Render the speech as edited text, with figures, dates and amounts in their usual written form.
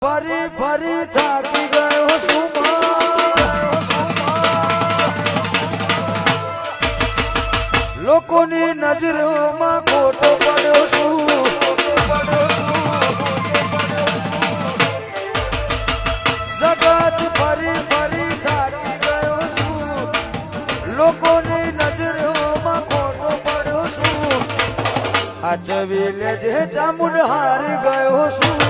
ફરી ફરી થાકી ગયો છું લોકોની નજરોમાં ખોટો પડ્યો છું જગત ફરી ફરી થાકી ગયો છું લોકોની નજરોમાં ખોટો પડ્યો છું આ ચવી લેજે ચામુંડ હારી ગયો છું